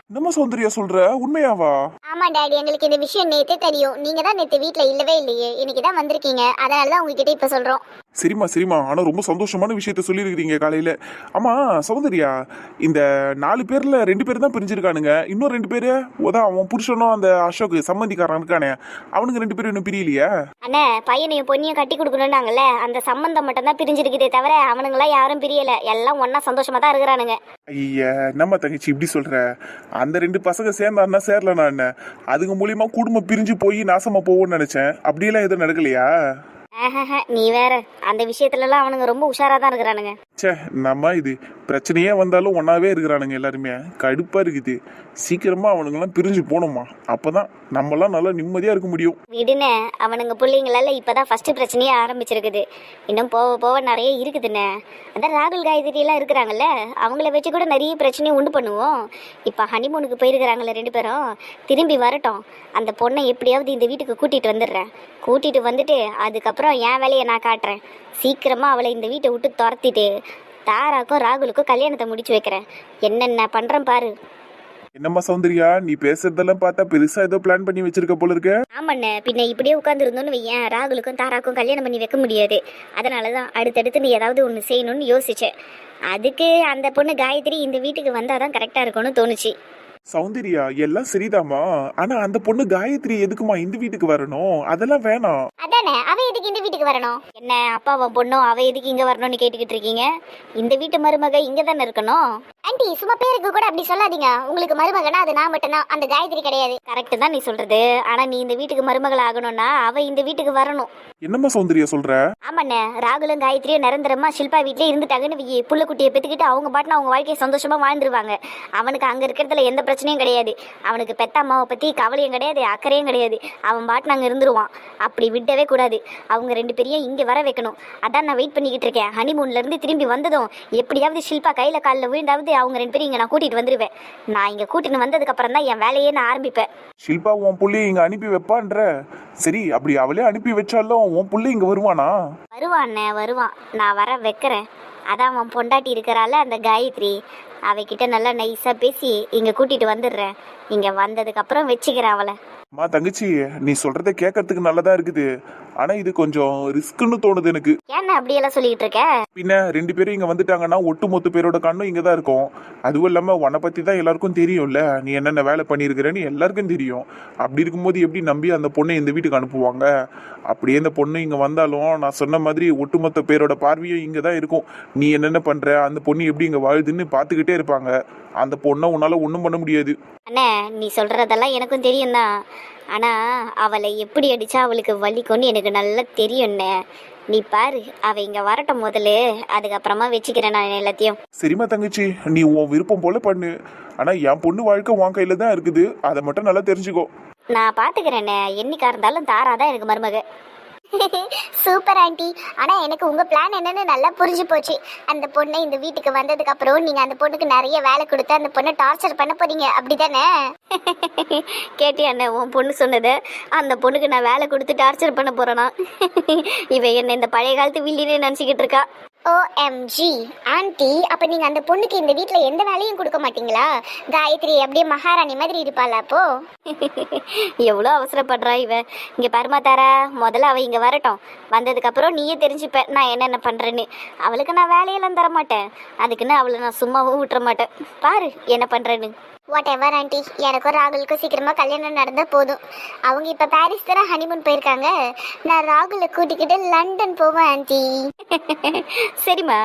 என்னம்மா சௌந்தர்யா சொல்ற? உண்மையாவா? ஆமா டாடி, எங்களுக்கு இந்த விஷயம் நேத்தே தெரியும். நீங்க தான் நேத்து வீட்ல இல்லவே இல்லையே, இன்னைக்கு தான் வந்திருக்கீங்க. அதனாலதான் உங்ககிட்ட இப்ப சொல்றோம். சரிம்மா, ஆனா ரொம்ப சந்தோஷமான விஷயத்த சொல்லியிருக்கிறீங்க காலையில. ஆமா சௌந்தர்யா, இந்த 4 பேர்ல 2 பேர் தான் பிரிஞ்சிருக்கானுங்க. இன்னும் 2 பேரு அவன் புருஷனும் அந்த அசோக் சம்பந்திக்காரன் இருக்கானே, அவனுங்க 2 பேரும் இன்னும் பிரியலையா? அண்ணா, பையனையும் பொண்ணையும் கட்டி கொடுக்கணும்னாங்கல்ல, அந்த சம்பந்தம் மட்டும் தான் பிரிஞ்சிருக்குதே தவிர அவனுங்களாம் யாரும் பிரியல. எல்லாம் ஒன்னா சந்தோஷமா தான் இருக்கிறானுங்க. ஐயா, நம்ம தங்கச்சி இப்படி சொல்ற? அந்த 2 பசங்க சேர்ந்தான்னா சேரலனா என்ன? அதுங்க மூலியமா குடும்பம் பிரிஞ்சு போய் நாசமா போவோம்னு நினைச்சேன். அப்படியெல்லாம் எதுவும் நடக்கலையா? நீ வேற, அந்த விஷயத்துலலாம் அவனுங்க ரொம்ப உஷாரா தான் இருக்கிறானுங்க. சே, நம்ம இது பிரச்சனையே வந்தாலும் ஒன்னாவே இருக்கிறானுங்க எல்லாருமே. கடுப்பா இருக்குது. சீக்கிரமா அவனுங்கெல்லாம் பிரிஞ்சு போனோமா, அப்பதான் நம்மலாம் நல்லா நிம்மதியா இருக்க முடியும். விடுனே, அவனுங்க பிள்ளைங்களால இப்பதான் ஃபர்ஸ்ட் பிரச்சனையே ஆரம்பிச்சிருக்குது. இன்னும் போக போக நிறைய இருக்குதுண்ணே. அதான் ராகுல் காயத்ரி எல்லாம் இருக்கிறாங்கல்ல, அவங்கள வச்சு கூட நிறைய பிரச்சனையை உண்டு பண்ணுவோம். இப்ப ஹனிமூனுக்கு போயிருக்கிறாங்கல்ல 2 பேரும், திரும்பி வரட்டும். அந்த பொண்ணை எப்படியாவது இந்த வீட்டுக்கு கூட்டிட்டு வந்துடுறேன். கூட்டிட்டு வந்துட்டு அதுக்கப்புறம் என் வேலையை நான் காட்டுறேன். சீக்கிரமா அவளை இந்த வீட்டை விட்டு துரத்திட்டு தாராக்கும் ராகுலுக்கும் கல்யாணத்தை முடிச்சு வைக்கிறேன். என்னென்ன பண்றேன் பாரு. என்னம்மா சௌந்தர்யா, நீ பேசுறதெல்லாம் பார்த்தா பெருசா ஏதோ பிளான் பண்ணி வச்சிருக்க போல இருக்க. ஆமாண்ணே, பின்ன இப்படியே உட்கார்ந்து இருந்தோன்னு வையேன், ராகுலுக்கும் தாராக்கும் கல்யாணம் பண்ணி வைக்க முடியாது. அதனாலதான் அடுத்தடுத்து நீ ஏதாவது ஒன்று செய்யணும்னு யோசிச்சேன். அதுக்கு அந்த பொண்ணு காயத்ரி இந்த வீட்டுக்கு வந்தாதான் கரெக்டா இருக்கும்னு தோணுச்சு. சௌந்தர்யா, எல்லாம் சரிதாமா, ஆனா அந்த பொண்ணு காயத்ரி எதுக்குமா இந்த வீட்டுக்கு வரணும்? அதெல்லாம் வேணாம். அதான் என்னண்ணே அவ எதுக்கு இந்த வீட்டுக்கு வரணும்? என்ன அப்பாவும் பொண்ணும் அவ எதுக்கு இங்க வரணும்னு கேட்டுக்கிட்டு இருக்கீங்க? இந்த வீட்டு மருமக இங்க தானே இருக்கணும். ஆண்டி சும்மா பேருக்கு கூட அப்படி சொல்லாதீங்க. உங்களுக்கு மருமகனா அது நான் மட்டும்தான், அந்த காயத்ரி கிடையாது. கரெக்ட் தான் நீ சொல்றது. ஆனா நீ இந்த வீட்டுக்கு மருமகள் ஆகணும்னா அவ இந்த வீட்டுக்கு வரணும். என்னம்மா சௌந்தர்யா சொல்ற? ஆமாண்ணே, ராகுலும் காயத்ரியும் நிரந்தரமா ஷில்பா வீட்லயே இருந்துட்டாங்கன்னு புள்ள குட்டியை பெத்துக்கிட்டு அவங்க பாட்டுன்னு அவங்க வாழ்க்கையை சந்தோஷமா வாழ்ந்துருவாங்க. அவனுக்கு அங்க இருக்கிறதுல எந்த பிரச்சனையும் கிடையாது. அவனுக்கு பெத்த அம்மாவை பத்தி கவலையும் கிடையாது, அக்கறையும் கிடையாது. அவன் பாட்டுன்னு அங்க இருந்துருவான். அப்படி விடவே கூடாது. அவங்க 2 பேரையும் இங்க வர வைக்கணும். அதான் நான் வெயிட் பண்ணிக்கிட்டு இருக்கேன். ஹனிமூன்ல இருந்து திரும்பி வந்ததும் எப்படியாவது ஷில்பா கையில காலில் விழுந்தாவது அவங்க 2 பேரும் இங்க நான் கூட்டிட்டு வந்துருவேன். நான் இங்க கூட்டிட்டு வந்ததுக்கு அப்புறம் தான் என் வேலையே நான் ஆரம்பிப்பேன். ஷில்பா உன் புள்ளைய இங்க அனுப்பி வைப்பான்ற? சரி, அப்படி அவளே அனுப்பி வச்சாலும் உன் புள்ளை இங்க வருவானா? வருவாண்ணே, வருவான். நான் வர வைக்கிறேன். அதான் அவன் பொண்டாட்டி இருக்கிறாள் அந்த காயத்ரி, அவகிட்ட நல்லா நைஸா பேசி இங்க கூட்டிட்டு வந்துடுறேன். இங்க வந்ததுக்கு அப்புறம் வச்சுக்கிறேன் அவளை. அம்மா தங்கச்சி, நீ சொல்றத கேட்கறதுக்கு நல்லதா இருக்குது. ஆனா இது கொஞ்சம் ரிஸ்க்னு தோணுது எனக்கு. ஏன்னா அப்படியெல்லாம் சொல்லிட்டு இருக்க? பின்ன 2 பேரும் இங்க வந்துட்டாங்கன்னா ஒட்டுமொத்த பேரோட கண்ணும் இங்க தான் இருக்கும். அதுவும் இல்லாம உன்னை பத்தி தான் எல்லாருக்கும் தெரியும்ல, நீ என்னென்ன வேலை பண்ணியிருக்கிறேன்னு எல்லாருக்கும் தெரியும். அப்படி இருக்கும்போது எப்படி நம்பி அந்த பொண்ணை இந்த வீட்டுக்கு அனுப்புவாங்க? அப்படியே இந்த பொண்ணு இங்க வந்தாலும் நான் சொன்ன மாதிரி ஒட்டுமொத்த பேரோட பார்வையும் இங்க தான் இருக்கும். நீ என்னென்ன பண்ற, அந்த பொண்ணு எப்படி இங்க வாழுதுன்னு பார்த்துக்கிட்டே இருப்பாங்க. அந்த பொண்ணை உன்னால ஒன்றும் பண்ண முடியாது. அண்ணே, நீ சொல்றதெல்லாம் எனக்கும் தெரியும் தான். ஆனா அவளை எப்படி அடிச்சா அவளுக்கு வலிக்கும்னு எனக்கு நல்லா தெரியும்ண்ணே. நீ பாரு, அவ இங்க வரட்டும் முதல்ல, அதுக்கப்புறமா வச்சுக்கிறேன் நான் எல்லாத்தையும். சரிம்மா தங்கச்சி, நீ உன் விருப்பம் போல பண்ணு. ஆனா என் பொண்ணு வாழ்க்கை உன் கையில தான் இருக்குது, அதை மட்டும் நல்லா தெரிஞ்சுக்கோ. நான் பாத்துக்கிறேண்ணே, என்னைக்கா இருந்தாலும் தாராதான் எனக்கு மருமக. Super aunty. ஆனா எனக்கு உங்க பிளான் என்னன்னு நல்லா புரிஞ்சு போச்சு. அந்த பொண்ணை இந்த வீட்டுக்கு வந்ததுக்கு அப்புறம் நீங்க அந்த பொண்ணுக்கு நிறைய வேலை கொடுத்து அந்த பொண்ணை டார்ச்சர் பண்ண போறீங்க, அப்படிதானே? கேட்டியா அண்ணே உன் பொண்ணு சொன்னது? அந்த பொண்ணுக்கு நான் வேலை கொடுத்து டார்ச்சர் பண்ண போறேனா? இவ என்ன இந்த பழைய காலத்து வில்லினே நினைச்சுக்கிட்டு இருக்கா. ஓஎம்ஜி ஆண்டி, அப்ப நீங்க அந்த பொண்ணுக்கு இந்த வீட்ல எந்த வேலையும் கொடுக்க மாட்டீங்களா? காயத்ரி அப்படியே மகாராணி மாதிரி இருப்பாளா அப்போ? எவ்வளோ அவசரப்படுறா இவ. இங்க பரமா தாரா, முதல்ல அவ இங்க வரட்டும். வந்ததுக்கு அப்புறம் நீயே தெரிஞ்சுப்ப நான் என்னென்ன பண்றேன்னு. அவளுக்கு நான் வேலையெல்லாம் தர மாட்டேன், அதுக்குன்னு அவளை நான் சும்மாவும் விட்டுற மாட்டேன். பாரு என்ன பண்றேன்னு. வாட் எவர் ஆண்டி, எனக்கும் ராகுலுக்கும் சீக்கிரமா கல்யாணம் நடந்தா போதும். அவங்க இப்ப பாரிஸ் தானே ஹனிமூன் போயிருக்காங்க. நான் ராகுலை கூட்டிக்கிட்டு லண்டன் போவேன் ஆண்டி. சரிம்மா.